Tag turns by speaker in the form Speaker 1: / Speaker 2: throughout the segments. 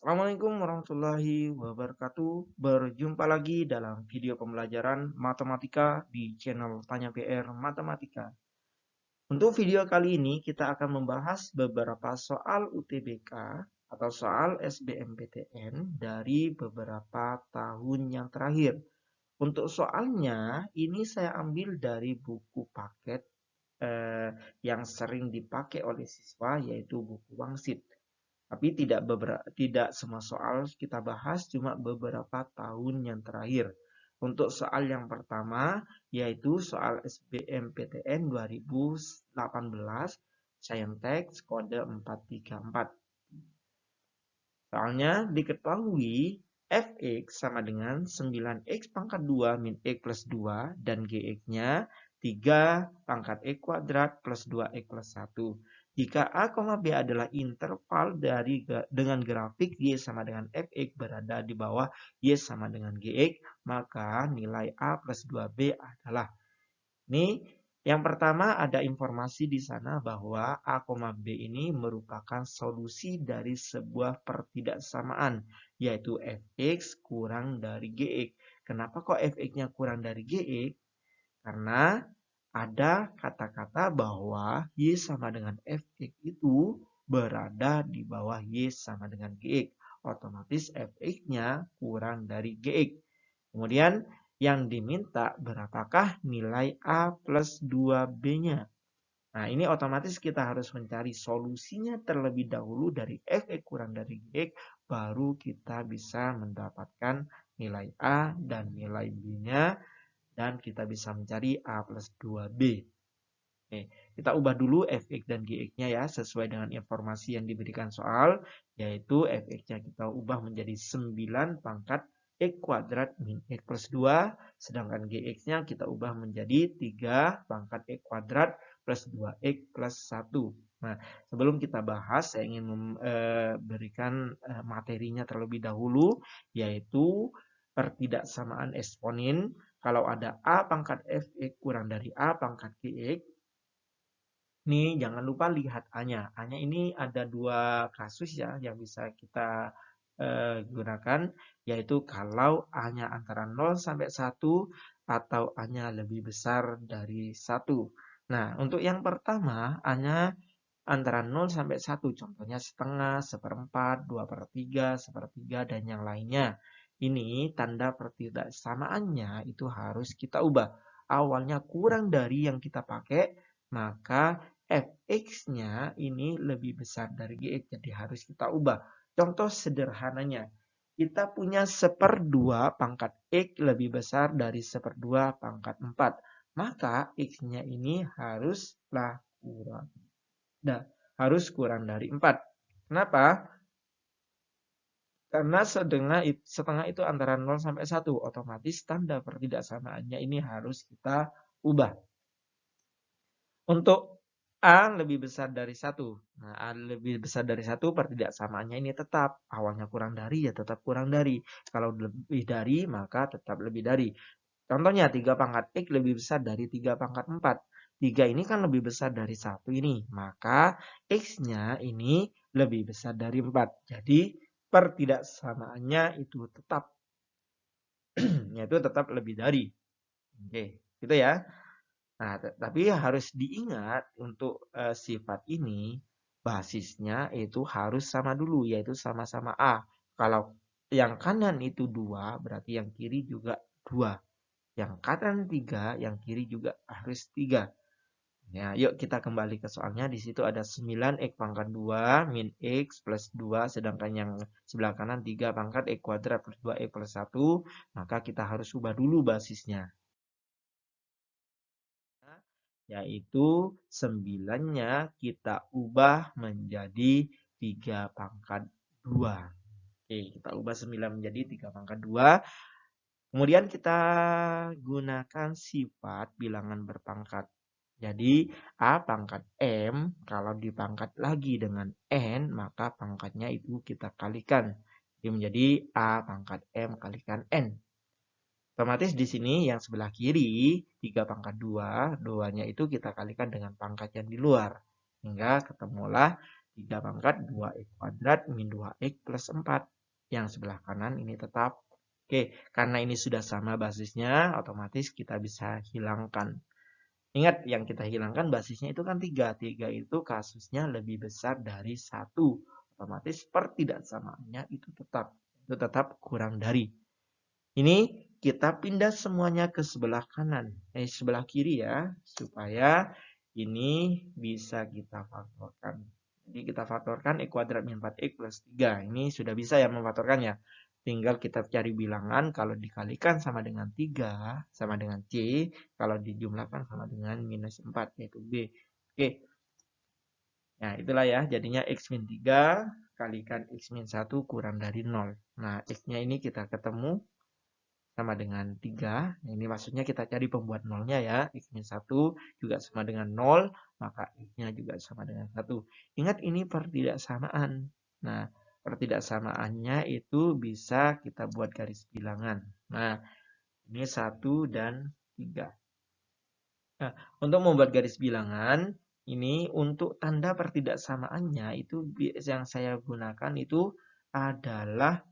Speaker 1: Assalamualaikum warahmatullahi wabarakatuh. Berjumpa lagi dalam video pembelajaran matematika di channel Tanya PR Matematika. Untuk video kali ini kita akan membahas beberapa soal UTBK atau soal SBMPTN dari beberapa tahun yang terakhir. Untuk soalnya ini saya ambil dari buku paket yang sering dipakai oleh siswa, yaitu buku Wangsit. Tapi tidak semua soal kita bahas, cuma beberapa tahun yang terakhir. Untuk soal yang pertama, yaitu soal SBMPTN 2018, Saintek kode 434. Soalnya diketahui fx sama dengan 9x pangkat 2 min x plus 2 dan gx-nya 3 pangkat x kuadrat plus 2x plus 1. Jika A, B adalah interval dengan grafik Y sama dengan fx berada di bawah Y sama dengan gx, maka nilai A plus 2B adalah. Ini yang pertama ada informasi di sana bahwa A, B ini merupakan solusi dari sebuah pertidaksamaan, yaitu fx kurang dari gx. Kenapa kok fx-nya kurang dari gx? Karena ada kata-kata bahwa Y sama dengan fx itu berada di bawah Y sama dengan gx. Otomatis fx-nya kurang dari gx. Kemudian yang diminta berapakah nilai A plus 2B-nya. Nah, ini otomatis kita harus mencari solusinya terlebih dahulu dari fx kurang dari gx, baru kita bisa mendapatkan nilai A dan nilai B-nya, dan kita bisa mencari A plus 2B. Oke, kita ubah dulu fx dan gx-nya ya, sesuai dengan informasi yang diberikan soal, yaitu fx-nya kita ubah menjadi 9 pangkat x kuadrat min x plus 2, sedangkan gx-nya kita ubah menjadi 3 pangkat x kuadrat plus 2x plus 1. Nah, sebelum kita bahas, saya ingin memberikan materinya terlebih dahulu, yaitu pertidaksamaan eksponen. Kalau ada A pangkat fx kurang dari A pangkat gx, nih jangan lupa lihat A-nya. A-nya ini ada dua kasus ya yang bisa kita gunakan, yaitu kalau A-nya antara 0 sampai 1 atau A-nya lebih besar dari 1. Nah, untuk yang pertama, A-nya antara 0 sampai 1, contohnya setengah, seperempat, 2/3, sepertiga, dan yang lainnya. Ini tanda pertidaksamaannya itu harus kita ubah. Awalnya kurang dari yang kita pakai, maka fx-nya ini lebih besar dari gx, jadi harus kita ubah. Contoh sederhananya, kita punya 1/2 pangkat x lebih besar dari 1/2 pangkat 4. Maka x-nya ini haruslah kurang. Nah, harus kurang dari 4. Kenapa? Karena setengah itu antara 0 sampai 1. Otomatis tanda pertidaksamaannya ini harus kita ubah. Untuk A lebih besar dari 1. Nah, A lebih besar dari 1, pertidaksamaannya ini tetap. Awalnya kurang dari, ya tetap kurang dari. Kalau lebih dari, maka tetap lebih dari. Contohnya 3 pangkat X lebih besar dari 3 pangkat 4. 3 ini kan lebih besar dari 1 ini. Maka X-nya ini lebih besar dari 4. Jadi pertidaksamaannya itu tetap. Yaitu tetap lebih dari. Oke, gitu ya. Nah, tapi harus diingat untuk sifat ini, basisnya itu harus sama dulu, yaitu sama-sama A. Kalau yang kanan itu 2, berarti yang kiri juga 2. Yang kanan 3, yang kiri juga harus 3. Ya, yuk kita kembali ke soalnya. Di situ ada 9x pangkat 2 min x plus 2, sedangkan yang sebelah kanan 3 pangkat x kuadrat plus 2x plus 1. Maka kita harus ubah dulu basisnya. Yaitu 9-nya kita ubah menjadi 3 pangkat 2. Oke, kita ubah 9 menjadi 3 pangkat 2. Kemudian kita gunakan sifat bilangan berpangkat. Jadi A pangkat M, kalau dipangkat lagi dengan N, maka pangkatnya itu kita kalikan. Jadi menjadi A pangkat M kalikan N. Otomatis di sini yang sebelah kiri 3 pangkat 2, 2-nya itu kita kalikan dengan pangkat yang di luar. Hingga ketemulah 3 pangkat 2x kuadrat min 2x plus 4. Yang sebelah kanan ini tetap. Oke, karena ini sudah sama basisnya, otomatis kita bisa hilangkan. Ingat, yang kita hilangkan basisnya itu kan 3. 3 itu kasusnya lebih besar dari 1. Otomatis pertidaksamaannya itu tetap kurang dari. Ini kita pindah semuanya ke sebelah kanan, sebelah kiri ya, supaya ini bisa kita faktorkan. Jadi kita faktorkan x kuadrat min 4x plus 3. Ini sudah bisa ya memfaktorkan ya. Tinggal kita cari bilangan, kalau dikalikan sama dengan 3, sama dengan C, kalau dijumlahkan sama dengan minus 4, yaitu B. Oke. Nah, itulah ya, jadinya x min 3 kalikan x min 1 kurang dari 0. Nah, x-nya ini kita ketemu sama dengan 3. Ini maksudnya kita cari pembuat nolnya ya. X min 1 juga sama dengan 0, maka x-nya juga sama dengan 1. Ingat ini pertidaksamaan. Nah, pertidaksamaannya itu bisa kita buat garis bilangan. Nah, ini 1 dan 3. Nah, untuk membuat garis bilangan, ini untuk tanda pertidaksamaannya itu yang saya gunakan itu adalah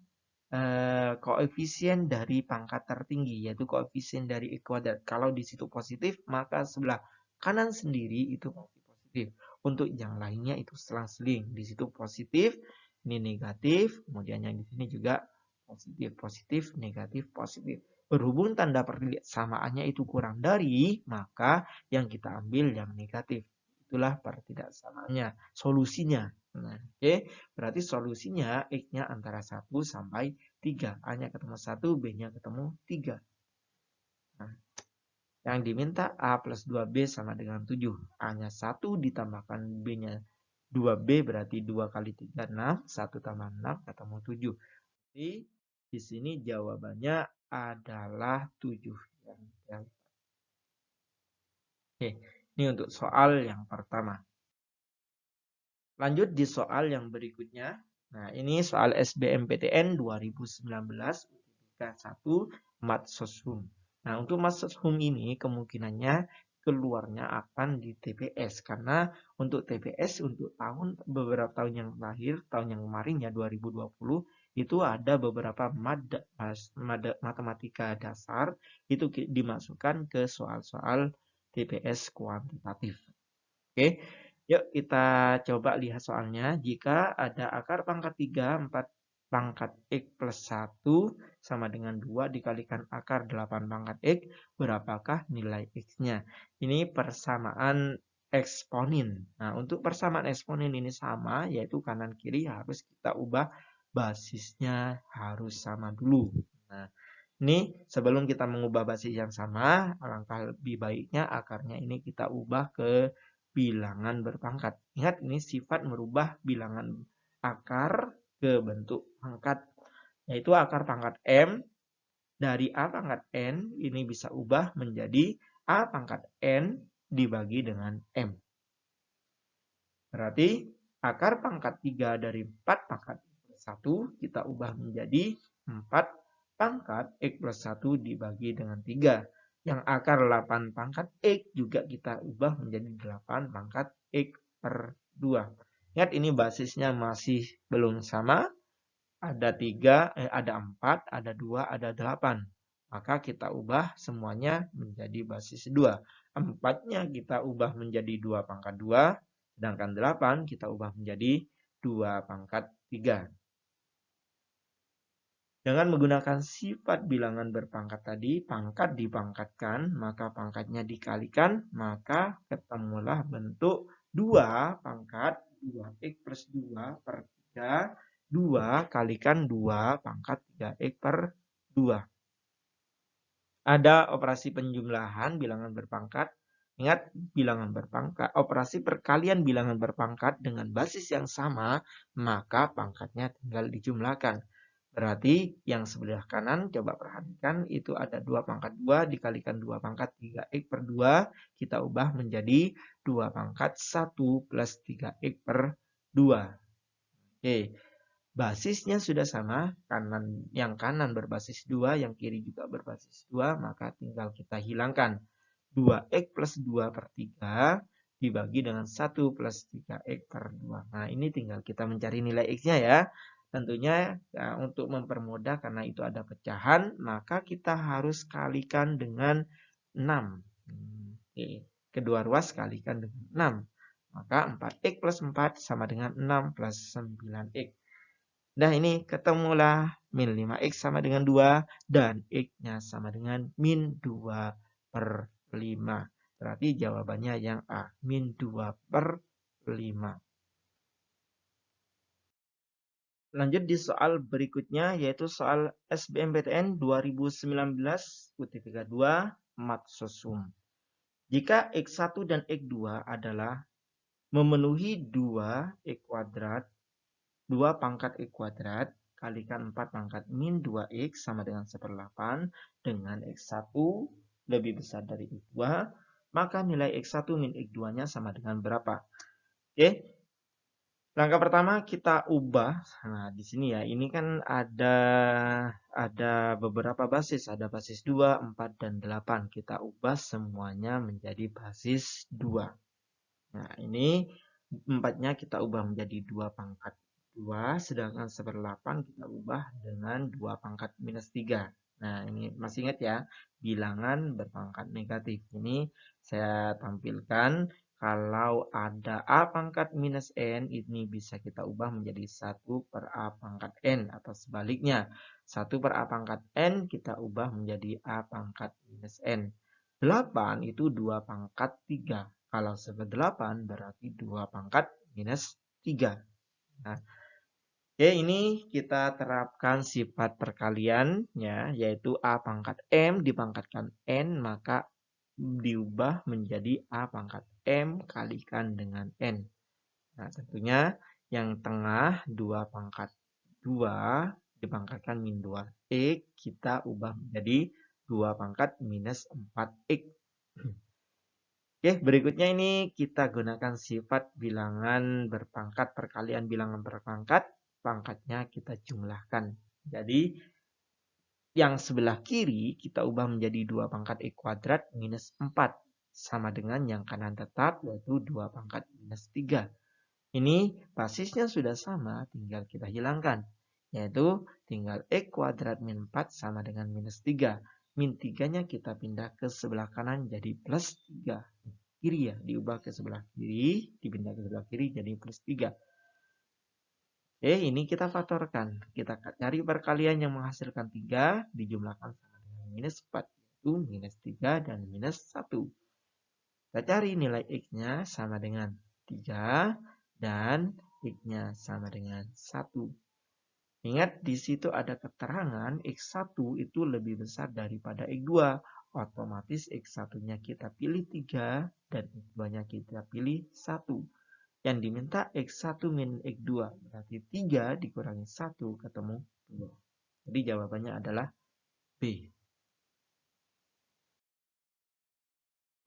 Speaker 1: koefisien dari pangkat tertinggi, yaitu koefisien dari x kuadrat. Kalau di situ positif, maka sebelah kanan sendiri itu pasti positif. Untuk yang lainnya itu selang-seling. Di situ positif, ini negatif, kemudian yang di sini juga positif, positif, negatif, positif. Berhubung tanda persamaannya itu kurang dari, maka yang kita ambil yang negatif. Itulah pertidaksamaannya, solusinya. Nah, oke, berarti solusinya x-nya antara 1 sampai 3. A-nya ketemu 1, B-nya ketemu 3. Nah, yang diminta A plus 2B sama dengan 7. A-nya 1 ditambahkan B-nya 2B berarti 2 kali 3, 6. 1 tambah 6 ketemu 7. Jadi, di sini jawabannya adalah 7. Oke, ini untuk soal yang pertama. Lanjut di soal yang berikutnya. Nah, ini soal SBMPTN 2019 UTBK 1 Math Soshum. Nah, untuk Math Soshum ini kemungkinannya keluarnya akan di TPS karena untuk TPS untuk beberapa tahun yang lahir, tahun yang kemarin ya 2020 itu ada beberapa matematika dasar itu dimasukkan ke soal-soal TPS kuantitatif. Oke. Yuk kita coba lihat soalnya. Jika ada akar pangkat 3, 4 pangkat X plus 1 sama dengan 2 dikalikan akar 8 pangkat X, berapakah nilai X-nya? Ini persamaan eksponen. Nah, untuk persamaan eksponen ini sama, yaitu kanan kiri harus kita ubah basisnya harus sama dulu. Nah, ini sebelum kita mengubah basis yang sama, alangkah lebih baiknya akarnya ini kita ubah ke bilangan berpangkat. Ingat ini sifat merubah bilangan akar ke bentuk pangkat. Yaitu akar pangkat M dari A pangkat N ini bisa ubah menjadi A pangkat N dibagi dengan M. Berarti akar pangkat 3 dari 4 pangkat X plus 1 kita ubah menjadi 4 pangkat X plus 1 dibagi dengan 3. Yang akar 8 pangkat X juga kita ubah menjadi 8 pangkat X per 2. Ingat ini basisnya masih belum sama. Ada 4, ada 2, ada 8. Maka kita ubah semuanya menjadi basis 2. 4-nya kita ubah menjadi 2 pangkat 2. Sedangkan 8 kita ubah menjadi 2 pangkat 3. Dengan menggunakan sifat bilangan berpangkat tadi, pangkat dipangkatkan, maka pangkatnya dikalikan, maka ketemulah bentuk 2 pangkat 2x plus 2 per 3, 2 kalikan 2 pangkat 3x per 2. Ada operasi penjumlahan bilangan berpangkat. Ingat, bilangan berpangkat, operasi perkalian bilangan berpangkat dengan basis yang sama, maka pangkatnya tinggal dijumlahkan. Berarti yang sebelah kanan coba perhatikan itu ada 2 pangkat 2 dikalikan 2 pangkat 3x per 2. Kita ubah menjadi 2 pangkat 1 plus 3x per 2. Oke, basisnya sudah sama. Yang kanan berbasis 2, yang kiri juga berbasis 2. Maka tinggal kita hilangkan. 2x plus 2 per 3 dibagi dengan 1 plus 3X per 2. Nah, ini tinggal kita mencari nilai X-nya ya. Tentunya ya, untuk mempermudah karena itu ada pecahan, maka kita harus kalikan dengan 6. Oke. Kedua ruas kalikan dengan 6. Maka 4X plus 4 sama dengan 6 plus 9X. Nah, ini ketemulah min 5X sama dengan 2 dan X-nya sama dengan min 2 per 5. Berarti jawabannya yang A, min 2 per 5. Lanjut di soal berikutnya, yaitu soal SBMPTN 2019 UTBK 2 Mat Sosum. Jika X1 dan X2 adalah memenuhi 2 X kuadrat, 2 pangkat X kuadrat, kalikan 4 pangkat min 2X sama dengan 1/8 dengan X1 lebih besar dari X2, maka nilai X1 min X2-nya sama dengan berapa? Oke. Langkah pertama kita ubah. Nah, di sini ya, ini kan ada beberapa basis, ada basis 2, 4 dan 8. Kita ubah semuanya menjadi basis 2. Nah, ini 4-nya kita ubah menjadi 2 pangkat 2, sedangkan 1/8 kita ubah dengan 2 pangkat minus 3. Nah, ini masih ingat ya, bilangan berpangkat negatif. Ini saya tampilkan. Kalau ada A pangkat minus N, ini bisa kita ubah menjadi 1 per A pangkat N. Atau sebaliknya, 1 per A pangkat N kita ubah menjadi A pangkat minus N. 8 itu 2 pangkat 3. Kalau 1/8 berarti 2 pangkat minus 3. Nah, oke, ini kita terapkan sifat perkalian, ya, yaitu A pangkat M dipangkatkan N, maka diubah menjadi A pangkat M kalikan dengan N. Nah, tentunya yang tengah 2 pangkat 2 dipangkatkan min 2X, kita ubah menjadi 2 pangkat minus 4X. Oke, berikutnya ini kita gunakan sifat bilangan berpangkat, perkalian bilangan berpangkat, pangkatnya kita jumlahkan. Jadi, yang sebelah kiri kita ubah menjadi 2 pangkat X kuadrat minus 4. Sama dengan yang kanan tetap, yaitu 2 pangkat minus 3. Ini basisnya sudah sama, tinggal kita hilangkan. Yaitu tinggal X kuadrat min 4 sama dengan minus 3. Min 3-nya kita pindah ke sebelah kanan jadi plus 3. Kiri ya, diubah ke sebelah kiri, dipindah ke sebelah kiri jadi plus 3. Ini kita faktorkan. Kita cari perkalian yang menghasilkan 3, dijumlahkan sama dengan minus 4. Yaitu minus 3 dan minus 1. Kita cari nilai X-nya sama dengan 3 dan X-nya sama dengan 1. Ingat di situ ada keterangan X1 itu lebih besar daripada X2. Otomatis X1-nya kita pilih 3 dan X2-nya kita pilih 1. Yang diminta X1 min X2. Berarti 3 dikurangi 1 ketemu 2. Jadi jawabannya adalah B.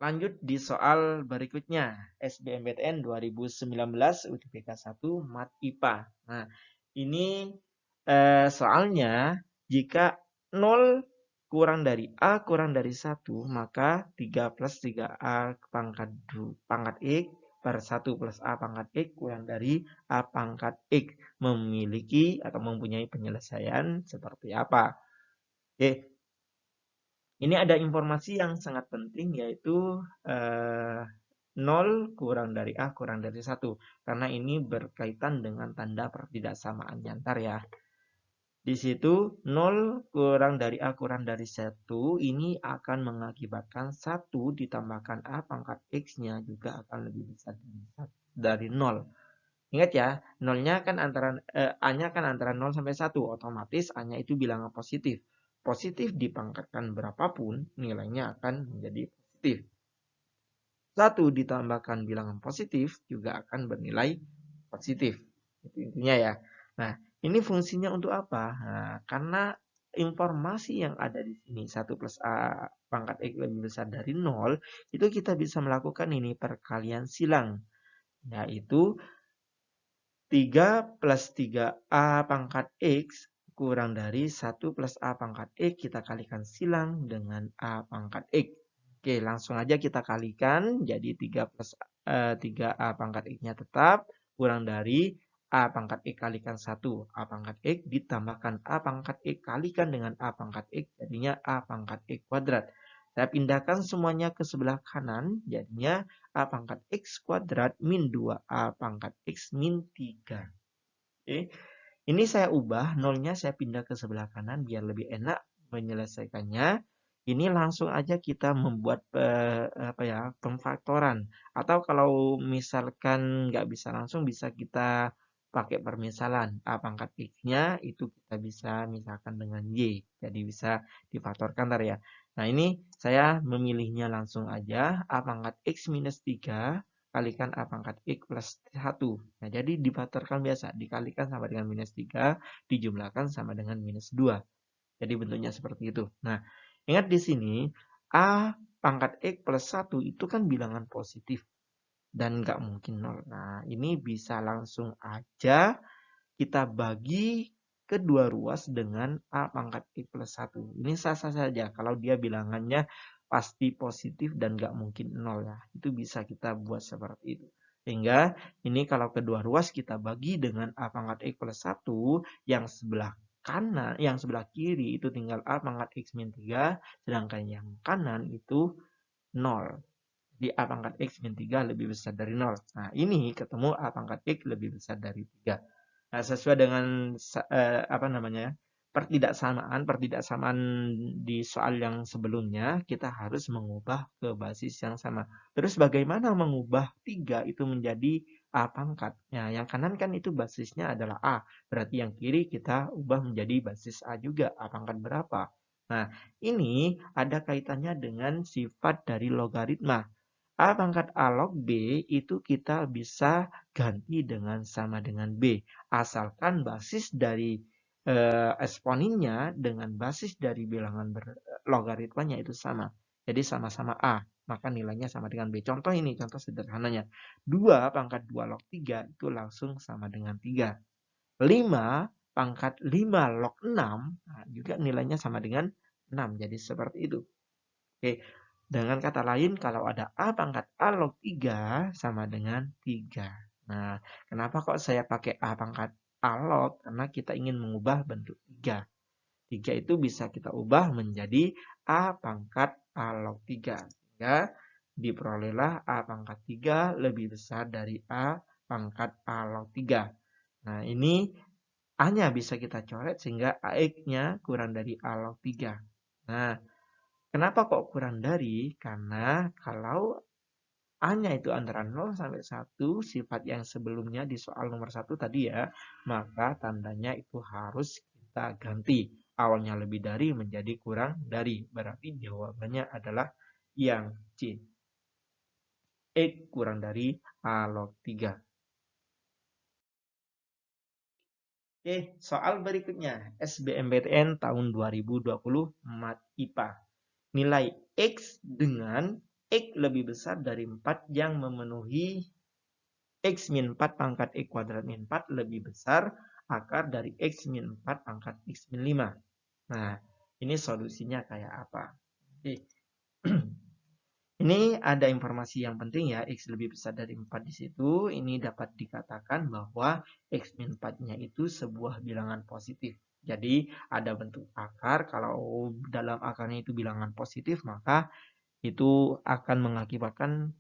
Speaker 1: Lanjut di soal berikutnya. SBMPTN 2019 UTBK 1 Mat IPA. Nah, ini soalnya jika 0 kurang dari A kurang dari 1, maka 3 plus 3A pangkat X per 1 plus A pangkat X kurang dari A pangkat X memiliki atau mempunyai penyelesaian seperti apa? Oke. Ini ada informasi yang sangat penting, yaitu 0 kurang dari A kurang dari 1. Karena ini berkaitan dengan tanda pertidaksamaan nyantar ya. Di situ 0 kurang dari A kurang dari 1 ini akan mengakibatkan 1 ditambahkan A pangkat X-nya juga akan lebih besar dari 0. Ingat ya, A-nya kan antara 0 sampai 1. Otomatis A-nya itu bilangan positif. Positif dipangkatkan berapapun, nilainya akan menjadi positif. 1 ditambahkan bilangan positif juga akan bernilai positif. Itu intinya ya. Nah, ini fungsinya untuk apa? Nah, karena informasi yang ada di sini 1 plus A pangkat X lebih besar dari 0, itu kita bisa melakukan ini perkalian silang. Yaitu 3 plus 3A pangkat X kurang dari 1 plus A pangkat X kita kalikan silang dengan A pangkat X. Oke, langsung aja kita kalikan jadi 3 plus 3A pangkat X-nya tetap, kurang dari A pangkat X kalikan 1. A pangkat X ditambahkan A pangkat X kalikan dengan A pangkat X, jadinya A pangkat X kuadrat. Saya pindahkan semuanya ke sebelah kanan, jadinya A pangkat X kuadrat min 2A pangkat X min 3. Oke. Ini saya ubah, nolnya saya pindah ke sebelah kanan biar lebih enak menyelesaikannya. Ini langsung aja kita membuat pemfaktoran. Atau kalau misalkan nggak bisa langsung, bisa kita pakai permisalan. A pangkat X-nya itu kita bisa misalkan dengan Y. Jadi bisa difaktorkan ntar ya. Nah ini saya memilihnya langsung aja. A pangkat X minus 3 kalikan A pangkat X plus 1. Nah, jadi difaktorkan biasa. Dikalikan sama dengan minus 3, dijumlahkan sama dengan minus 2. Jadi bentuknya seperti itu. Nah, ingat di sini, A pangkat X plus 1 itu kan bilangan positif. Dan nggak mungkin 0. Nah, ini bisa langsung aja kita bagi kedua ruas dengan A pangkat X plus 1. Ini sah-sah saja kalau dia bilangannya pasti positif dan nggak mungkin 0 ya. Itu bisa kita buat seperti itu. Sehingga ini kalau kedua ruas kita bagi dengan A pangkat X plus 1, yang sebelah kanan, yang sebelah kiri itu tinggal A pangkat X min 3, sedangkan yang kanan itu 0. Di A pangkat X min 3 lebih besar dari 0. Nah, ini ketemu A pangkat X lebih besar dari 3. Nah, sesuai dengan pertidaksamaan di soal yang sebelumnya, kita harus mengubah ke basis yang sama. Terus bagaimana mengubah 3 itu menjadi A pangkat? Nah, yang kanan kan itu basisnya adalah A. Berarti yang kiri kita ubah menjadi basis A juga. A pangkat berapa? Nah, ini ada kaitannya dengan sifat dari logaritma. A pangkat A log B itu kita bisa ganti dengan sama dengan B. Asalkan basis dari eksponinnya dengan basis dari bilangan logaritmanya itu sama. Jadi sama-sama A, maka nilainya sama dengan B. Contoh ini, contoh sederhananya. 2 pangkat 2 log 3 itu langsung sama dengan 3. 5 pangkat 5 log 6 nah, juga nilainya sama dengan 6. Jadi seperti itu. Oke. Dengan kata lain, kalau ada A pangkat A log 3 sama dengan 3. Nah, kenapa kok saya pakai A pangkat A log? Karena kita ingin mengubah bentuk 3. 3 itu bisa kita ubah menjadi A pangkat A log 3. Sehingga diperolehlah A pangkat 3 lebih besar dari A pangkat A log 3. Nah, ini A-nya bisa kita coret sehingga AX-nya kurang dari A log 3. Nah, kenapa kok kurang dari? Karena kalau A-nya itu antara 0 sampai 1, sifat yang sebelumnya di soal nomor 1 tadi ya, maka tandanya itu harus kita ganti. Awalnya lebih dari menjadi kurang dari. Berarti jawabannya adalah yang C. X kurang dari A log 3. Oke, soal berikutnya. SBMPTN tahun 2020 Mat IPA. Nilai X dengan X lebih besar dari 4 yang memenuhi X min 4 pangkat X kuadrat min 4 lebih besar akar dari X min 4 pangkat X min 5. Nah, ini solusinya kayak apa? Oke. Ini ada informasi yang penting ya, X lebih besar dari 4 di situ. Ini dapat dikatakan bahwa X min 4-nya itu sebuah bilangan positif. Jadi ada bentuk akar, kalau dalam akarnya itu bilangan positif, maka itu akan mengakibatkan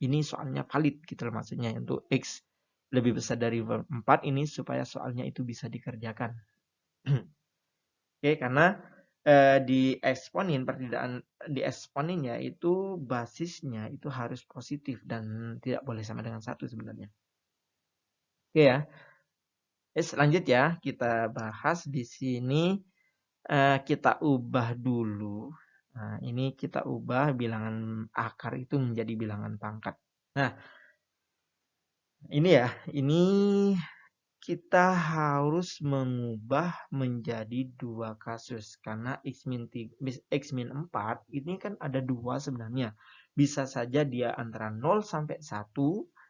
Speaker 1: ini soalnya valid gitu loh, maksudnya untuk X lebih besar dari 4 ini supaya soalnya itu bisa dikerjakan. Oke, karena di eksponinnya itu basisnya itu harus positif dan tidak boleh sama dengan 1 sebenarnya. Oke ya. Lanjut ya, kita bahas di sini. Kita ubah dulu. Nah, ini kita ubah bilangan akar itu menjadi bilangan pangkat. Nah, ini ya, ini kita harus mengubah menjadi dua kasus. Karena X min 4 ini kan ada dua sebenarnya. Bisa saja dia antara 0 sampai 1,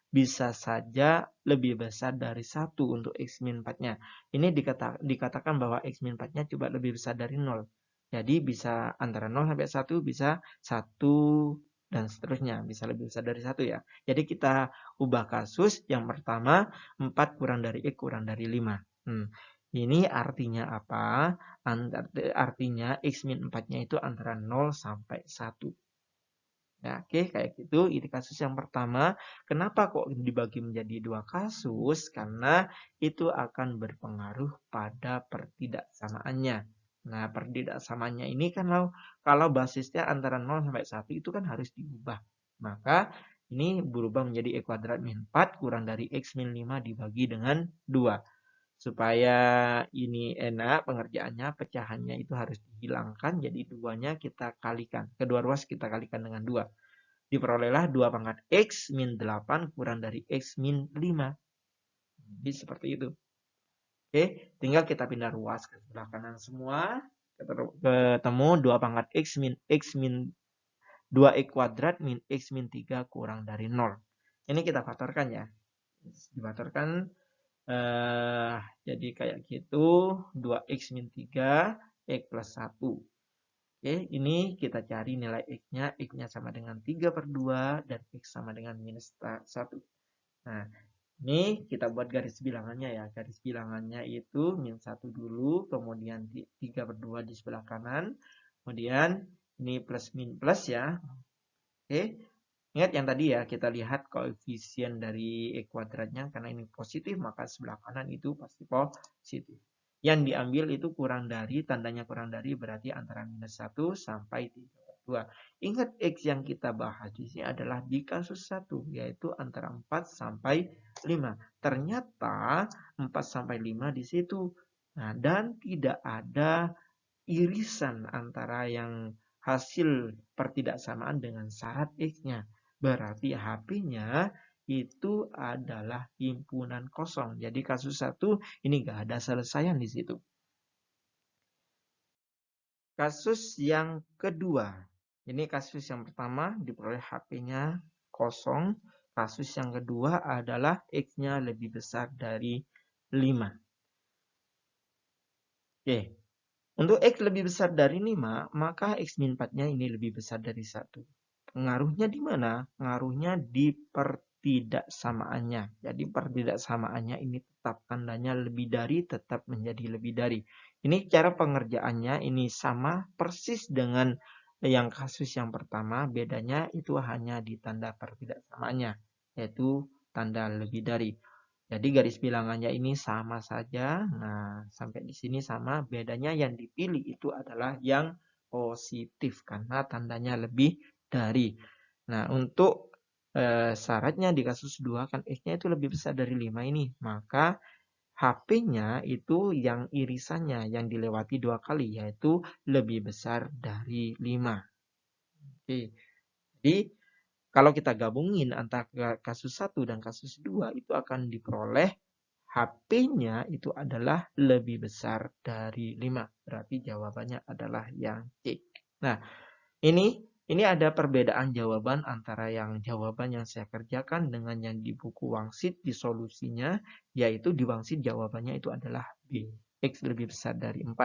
Speaker 1: bisa saja lebih besar dari 1 untuk X min 4-nya. Ini dikatakan bahwa X min 4-nya coba lebih besar dari 0. Jadi bisa antara 0 sampai 1, bisa 1 dan seterusnya. Bisa lebih besar dari 1 ya. Jadi kita ubah kasus yang pertama 4 kurang dari X kurang dari 5. Ini artinya apa? Artinya X min 4-nya itu antara 0 sampai 1. Ya, oke, kayak gitu. Ini kasus yang pertama. Kenapa kok dibagi menjadi 2 kasus? Karena itu akan berpengaruh pada pertidaksamaannya. Nah, pertidaksamaannya ini kan kalau basisnya antara 0 sampai 1 itu kan harus diubah. Maka ini berubah menjadi X kuadrat min 4 kurang dari X min 5 dibagi dengan 2. Supaya ini enak pengerjaannya, pecahannya itu harus dihilangkan. Jadi 2-nya kita kalikan. Kedua ruas kita kalikan dengan 2. Diperolehlah 2 pangkat X min 8 kurang dari X min 5. Jadi seperti itu. Oke, tinggal kita pindah ruas ke sebelah kanan semua. Ketemu 2 pangkat X min 2X kuadrat min X min 3 kurang dari 0. Ini kita faktorkan ya. Difaktorkan. Jadi kayak gitu, 2X min 3, X plus 1. Oke, ini kita cari nilai X-nya. X-nya sama dengan 3/2 dan X sama dengan minus 1. Nah, ini kita buat garis bilangannya ya. Garis bilangannya itu min 1 dulu, kemudian 3/2 di sebelah kanan. Kemudian ini plus min plus ya. Oke. Ingat yang tadi ya, kita lihat koefisien dari X kuadratnya, karena ini positif, maka sebelah kanan itu pasti positif. Yang diambil itu kurang dari, tandanya kurang dari berarti antara minus 1 sampai 3/2. Ingat X yang kita bahas di sini adalah di kasus 1, yaitu antara 4 sampai 5. Ternyata 4 sampai 5 di situ. Nah, dan tidak ada irisan antara yang hasil pertidaksamaan dengan syarat X-nya. Berarti HP-nya itu adalah himpunan kosong. Jadi kasus 1 ini nggak ada selesaian di situ. Kasus yang kedua. Ini kasus yang pertama diperoleh HP-nya kosong. Kasus yang kedua adalah X-nya lebih besar dari 5. Oke. Untuk X lebih besar dari 5, maka X min 4-nya ini lebih besar dari 1. Pengaruhnya di mana? Pengaruhnya di pertidaksamaannya. Jadi pertidaksamaannya ini tetap tandanya lebih dari, tetap menjadi lebih dari. Ini cara pengerjaannya ini sama persis dengan yang kasus yang pertama. Bedanya itu hanya di tanda pertidaksamaannya, yaitu tanda lebih dari. Jadi garis bilangannya ini sama saja. Nah, sampai di sini sama. Bedanya yang dipilih itu adalah yang positif karena tandanya lebih dari. Nah, untuk syaratnya di kasus 2 kan X-nya itu lebih besar dari 5 ini. Maka HP-nya itu yang irisannya yang dilewati 2 kali yaitu lebih besar dari 5. Oke. Jadi kalau kita gabungin antara kasus 1 dan kasus 2 itu akan diperoleh HP-nya itu adalah lebih besar dari 5. Berarti jawabannya adalah yang C. Nah, ini ada perbedaan jawaban antara yang jawaban yang saya kerjakan dengan yang di buku Wangsit di solusinya, yaitu di Wangsit jawabannya itu adalah B. X lebih besar dari 4.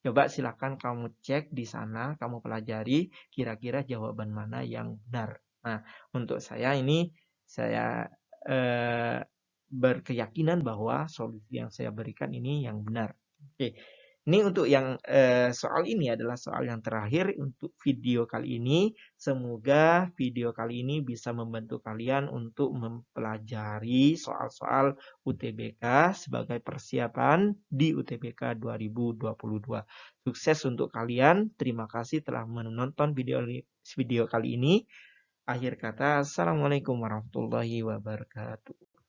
Speaker 1: Coba silakan kamu cek di sana, kamu pelajari kira-kira jawaban mana yang benar. Nah, untuk saya ini, saya berkeyakinan bahwa solusi yang saya berikan ini yang benar. Oke. Ini untuk yang soal ini adalah soal yang terakhir untuk video kali ini. Semoga video kali ini bisa membantu kalian untuk mempelajari soal-soal UTBK sebagai persiapan di UTBK 2022. Sukses untuk kalian. Terima kasih telah menonton video kali ini. Akhir kata, Assalamualaikum warahmatullahi wabarakatuh.